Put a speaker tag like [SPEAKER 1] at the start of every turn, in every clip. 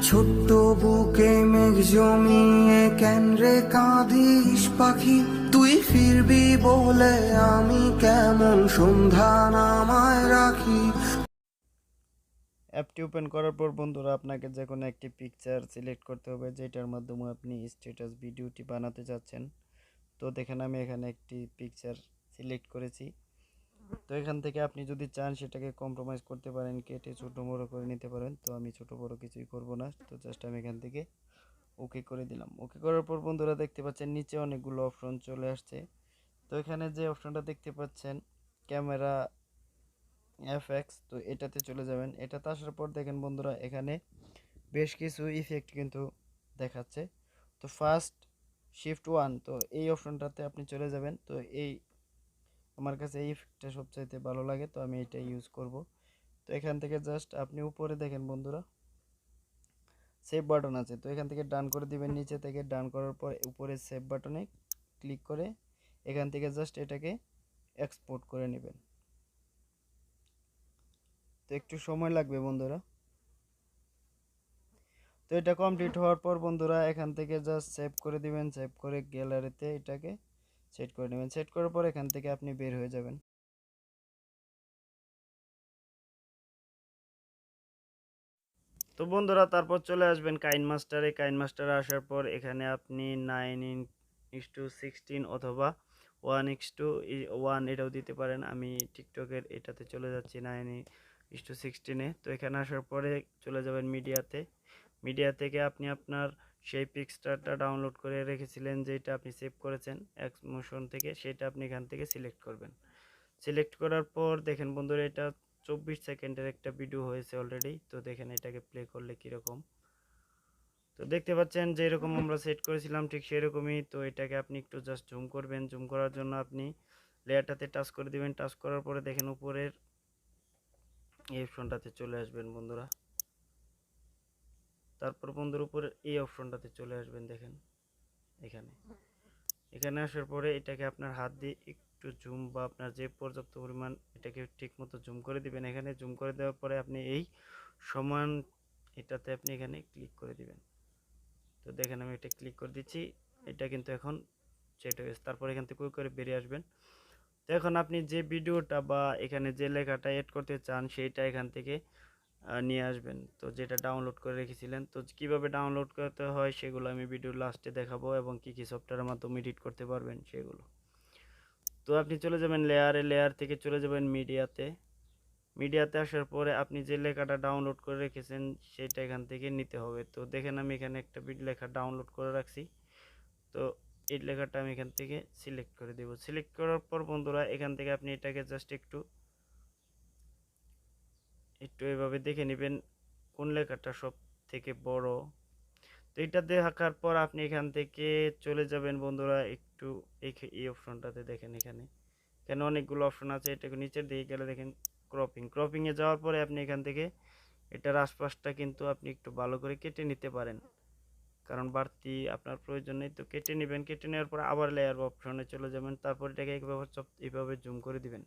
[SPEAKER 1] ছোট্ট বুকে মেঘ জমিয়ে কেন রে কাঁদিস পাখি, তুই ফিরবি বলে আমি কেমন সন্ধ্যা নামায় রাখি।
[SPEAKER 2] অ্যাপটি ওপেন করার পর বন্ধুরা আপনাকে যে কোনো একটি পিকচার সিলেক্ট করতে হবে যেটার মাধ্যমে আপনি স্ট্যাটাস ভিডিওটি বানাতে চাচ্ছেন। তো দেখেন আমি এখানে একটি পিকচার সিলেক্ট করেছি। তো এখান থেকে আপনি যদি চান সেটাকে কম্প্রোমাইজ করতে পারেন, কেটে ছোটো বড়ো করে নিতে পারেন। তো আমি ছোটো বড়ো কিছুই করব না, তো জাস্ট আমি এখান থেকে ওকে করে দিলাম। ওকে করার পর বন্ধুরা দেখতে পাচ্ছেন নিচে অনেকগুলো অপশন চলে আসছে। তো এখানে যে অপশনটা দেখতে পাচ্ছেন ক্যামেরা এফএক্স, তো এটাতে চলে যাবেন। এটাতে আসার পর দেখেন বন্ধুরা এখানে বেশ কিছু ইফেক্ট কিন্তু দেখাচ্ছে। তো ফার্স্ট শিফট ওয়ান, তো এই অপশনটাতে আপনি চলে যাবেন। তো এই আমার কাছে এই ইফেক্টটা সবচাইতে ভালো লাগে, তো আমি এটা ইউজ করব। তো এখান থেকে জাস্ট আপনি উপরে দেখেন বন্ধুরা সেভ বাটন আছে, তো এখান থেকে ডান করে দিবেন। নিচে থেকে ডান করার পর উপরে সেভ বাটনে ক্লিক করে এখান থেকে জাস্ট এটাকে এক্সপোর্ট করে নেবেন। তো একটু সময় লাগবে বন্ধুরা। তো এটা কমপ্লিট হওয়ার পর বন্ধুরা এখান থেকে জাস্ট সেভ করে দিবেন। সেভ করে গ্যালারিতে এটাকে সেট করে নেবেন। সেট করার পর এখান থেকে আপনি বের হয়ে যাবেন। তো বন্ধুরা তারপর চলে আসবেন কাইন মাস্টারে। কাইন মাস্টারে আসার পর এখানে আপনি 9:16 অথবা 1:1 এটাও দিতে পারেন। আমি টিকটকের এটাতে চলে যাচ্ছি 9:16-এ। তো এখানে আসার পরে চলে যাবেন মিডিয়াতে। মিডিয়া থেকে আপনি আপনার সেই পিকচারটা ডাউনলোড করে রেখেছিলেন যেটা আপনি সেভ করেছেন এক্সমোশন থেকে, সেটা আপনি এখান থেকে সিলেক্ট করবেন। সিলেক্ট করার পর দেখেন বন্ধুরা এটা 24 সেকেন্ডের একটা ভিডিও হয়েছে অলরেডি। তো দেখেন এটাকে প্লে করলে কীরকম। তো দেখতে পাচ্ছেন যে এরকম আমরা সেট করেছিলাম ঠিক সেরকমই। তো এটাকে আপনি একটু জাস্ট জুম করবেন। জুম করার জন্য আপনি লেয়ারটাতে টাচ করে দিবেন। টাচ করার পরে দেখেন উপরের এই অপশনটাতে চলে আসবেন বন্ধুরা। তারপর বন্ধুর উপরে এই অপশনটাতে চলে আসবেন। দেখেন এখানে এখানে আসার পরে এটাকে আপনার হাত দিয়ে একটু জুম বা আপনার যে পর্যাপ্ত পরিমাণ এটাকে ঠিক মতো জুম করে দিবেন। এখানে জুম করে দেওয়ার পরে আপনি এই সমান এটাতে আপনি এখানে ক্লিক করে দিবেন। তো দেখেন আমি এটা ক্লিক করে দিচ্ছি, এটা কিন্তু এখন সেট হয়ে গেছে। তারপর এখান থেকে কুইক করে বেরিয়ে আসবেন। তো এখন আপনি যে ভিডিওটা বা এখানে যে লেখাটা এড করতে চান সেইটা এখান থেকে নিয়ে আসবেন। তো যেটা ডাউনলোড করে রেখেছিলেন, তো কিভাবে ডাউনলোড করতে হয় সেগুলো আমি ভিডিওর লাস্টে দেখাবো এবং কি কি সফটওয়্যারের মাধ্যমে এডিট করতে পারবেন সেগুলো। তো আপনি চলে যাবেন লেয়ারে, লেয়ার থেকে চলে যাবেন মিডিয়াতে। মিডিয়াতে আসার পরে আপনি যে লেখাটা ডাউনলোড করে রেখেছেন সেটা এখান থেকে নিতে হবে। তো দেখেন আমি এখানে একটা লেখা ডাউনলোড করে রাখছি। তো এই লেখাটা আমি এখান থেকে সিলেক্ট করে দেব। সিলেক্ট করার পর বন্ধুরা এখান থেকে আপনি এটাকে জাস্ট একটু একটু এভাবে দেখে নেবেন কোন লেখাটা সব থেকে বড়। তো এটা দেখার পর আপনি এখান থেকে চলে যাবেন বন্ধুরা একটু এই অপশনটাতে। দেখেন এখানে এখানে অনেকগুলো অপশন আছে। এটাকে নিচের দিকে গেলে দেখেন ক্রপিং। ক্রপিংয়ে যাওয়ার পরে আপনি এখান থেকে এটার আশপাশটা কিন্তু আপনি একটু ভালো করে কেটে নিতে পারেন, কারণ বাড়তি আপনার প্রয়োজন নেই। তো কেটে নেবেন। কেটে নেওয়ার পর আবার লেয়ার অপশনে চলে যাবেন। তারপর এটাকে এইভাবে জুম করে দিবেন।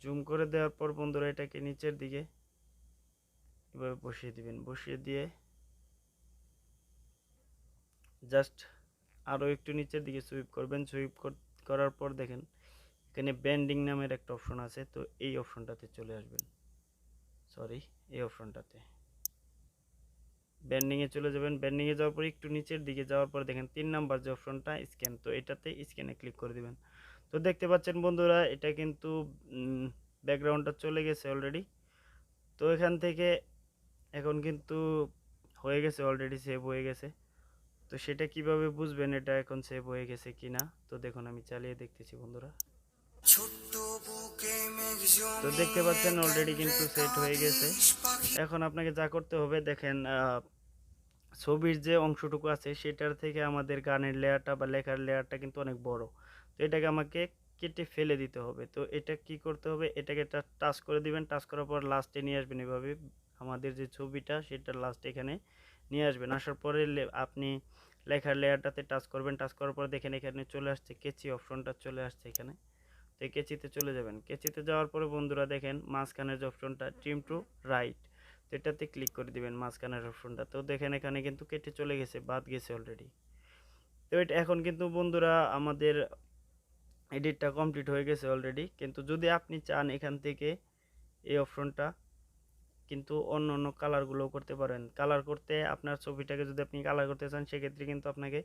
[SPEAKER 2] জুম করে দেওয়ার পর বন্ধুরা এটাকে নিচের দিকে এভাবে বসিয়ে দিবেন। বসিয়ে দিয়ে জাস্ট আরও একটু নিচের দিকে সুইপ করবেন। সুইপ করার পর দেখেন এখানে ব্যান্ডিং নামের একটা অপশন আছে। তো এই অপশনটাতে চলে আসবেন। সরি, এই অপশনটাতে ব্যান্ডিংয়ে চলে যাবেন। ব্যান্ডিংয়ে যাওয়ার পর একটু নিচের দিকে যাওয়ার পর দেখেন 3 নাম্বার যে অপশনটা স্ক্যান, তো এটাতে স্ক্যানে ক্লিক করে দিবেন। তো দেখতে পাচ্ছেন বন্ধুরা এটা কিন্তু ব্যাকগ্রাউন্ডটা চলে গেছে অলরেডি। তো এখান থেকে এখন কিন্তু হয়ে গেছে, অলরেডি সেভ হয়ে গেছে। তো সেটা কিভাবে বুঝবেন এটা এখন সেভ হয়ে গেছে কিনা, তো দেখুন আমি চালিয়ে দেখতেছি বন্ধুরা।
[SPEAKER 1] ছোট্ট বুকে মেঘ
[SPEAKER 2] তো দেখতে
[SPEAKER 1] জমিয়ে
[SPEAKER 2] পাচ্ছেন
[SPEAKER 1] কেন
[SPEAKER 2] অলরেডি
[SPEAKER 1] রে
[SPEAKER 2] কিন্তু সেট হয়ে গেছে।
[SPEAKER 1] কাঁদিস পাখি।
[SPEAKER 2] এখন আপনাকে যা করতে হবে দেখেন ছবির যে অংশটুকু আছে সেটার থেকে আমাদের গানের লেয়ারটা বা লেখার লেয়ারটা কিন্তু অনেক বড়। তো এটাকে আমাকে কেটে ফেলে দিতে হবে। তো এটা কি করতে হবে, এটাকে টাচ করে দিবেন। টাচ করার পর লাস্টে নিয়ে আসবেন এভাবে। আমাদের যে ছবিটা সেটা লাস্টে এখানে নিয়ে আসবেন। আসার পরে আপনি লেখার লেয়ারটাতে টাচ করবেন। টাচ করার পর দেখেন এখানে চলে আসছে কেচি অপশনটা চলে আসছে এখানে। তো কেচিতে চলে যাবেন। কেচিতে যাওয়ার পরে বন্ধুরা দেখেন মাঝখানের যে অপশনটা ট্রিম টু রাইট, তো এটাতে ক্লিক করে দিবেন মাঝখানের অপশনটা। তো দেখেন এখানে কিন্তু কেটে চলে গেছে, বাদ গেছে অলরেডি। তো এটা এখন কিন্তু বন্ধুরা আমাদের এডিটটা কমপ্লিট হয়ে গেছে অলরেডি। কিন্তু যদি আপনি চান এখান থেকে এই অপশনটা কিন্তু অন্য অন্য কালারগুলোও করতে পারেন। কালার করতে আপনার ছবিটাকে যদি আপনি কালার করতে চান সেক্ষেত্রে কিন্তু আপনাকে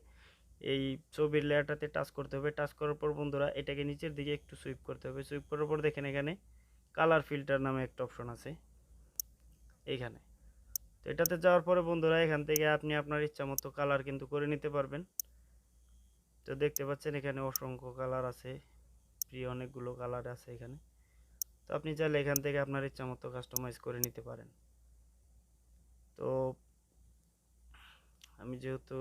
[SPEAKER 2] এই ছবির লেয়ারটাতে টাচ করতে হবে। টাচ করার পর বন্ধুরা এটাকে নিচের দিকে একটু সুইপ করতে হবে। সুইপ করার পর দেখেন এখানে কালার ফিল্টার নামে একটা অপশন আছে এইখানে। তো এটাতে যাওয়ার পরে বন্ধুরা এখান থেকে আপনি আপনার ইচ্ছা মতো কালার কিন্তু করে নিতে পারবেন। তো দেখতে পাচ্ছেন এখানে অসংখ্য কালার আছে, প্রিয় অনেকগুলো কালার আছে এখানে। তো আপনি চাইলে এখান থেকে আপনার ইচ্ছা মতো কাস্টমাইজ করে নিতে পারেন। তো আমি যেহেতু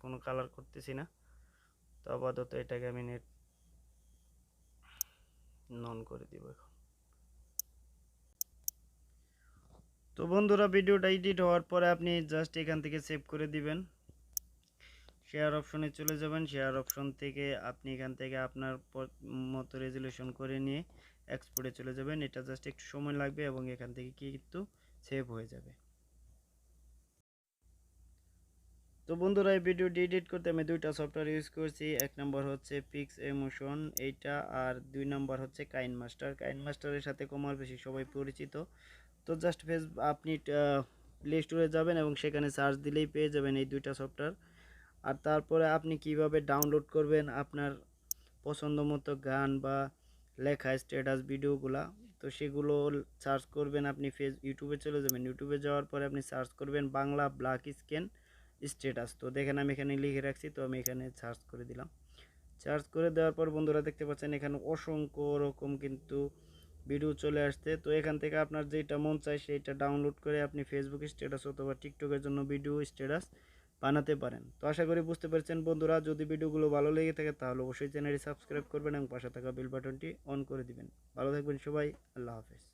[SPEAKER 2] কোনো কালার করতেছি না, তো আপাতত এটাকে আমি নেট নন করে দিব এখন। তো বন্ধুরা ভিডিওটা এডিট হওয়ার পরে আপনি জাস্ট এখান থেকে সেভ করে দিবেন। শেয়ার অপশনে চলে যাবেন। শেয়ার অপশন থেকে আপনি এখান থেকে আপনার মতো রেজুলেশন করে নিয়ে এক্সপোর্টে চলে যাবেন। এটা জাস্ট একটু সময় লাগবে এবং এখান থেকে কিন্তু সেভ হয়ে যাবে। তো বন্ধুরা এই ভিডিওটি এডিট করতে আমি দুইটা সফটওয়্যার ইউজ করছি। এক নম্বর হচ্ছে পিক্স ইমোশন এইটা, আর দুই নম্বর হচ্ছে কাইন মাস্টার। কাইন মাস্টারের সাথে কমার বেশি সবাই পরিচিত। তো জাস্ট আপনি প্লে স্টোরে যাবেন এবং সেখানে সার্চ দিলেই পেয়ে যাবেন এই দুইটা সফটওয়্যার। আর তারপরে আপনি কিভাবে ডাউনলোড করবেন আপনার পছন্দ মতো গান বা লেখা স্ট্যাটাস ভিডিওগুলা, তো সেগুলো সার্চ করবেন। আপনি ইউটিউবে চলে যাবেন। ইউটিউবে যাওয়ার পরে আপনি সার্চ করবেন বাংলা ব্ল্যাক স্ক্রিন স্ট্যাটাস। তো দেখেন আমি এখানে লিখে রাখছি, তো আমি এখানে সার্চ করে দিলাম। সার্চ করে দেওয়ার পর বন্ধুরা দেখতে পাচ্ছেন এখানে অসংখ্য রকম কিন্তু ভিডিও চলে আসছে। তো এখান থেকে আপনার যেটা মন চায় সেইটা ডাউনলোড করে আপনি ফেসবুক স্ট্যাটাস অথবা টিকটকের জন্য ভিডিও স্ট্যাটাস বানাতে পারেন। তো আশা করি বুঝতে পারছেন বন্ধুরা। যদি ভিডিওগুলো ভালো লেগে থাকে তাহলে অবশ্যই চ্যানেলটি সাবস্ক্রাইব করবেন এবং পাশে থাকা বেল বাটনটি অন করে দিবেন। ভালো থাকবেন সবাই, আল্লাহ হাফেজ।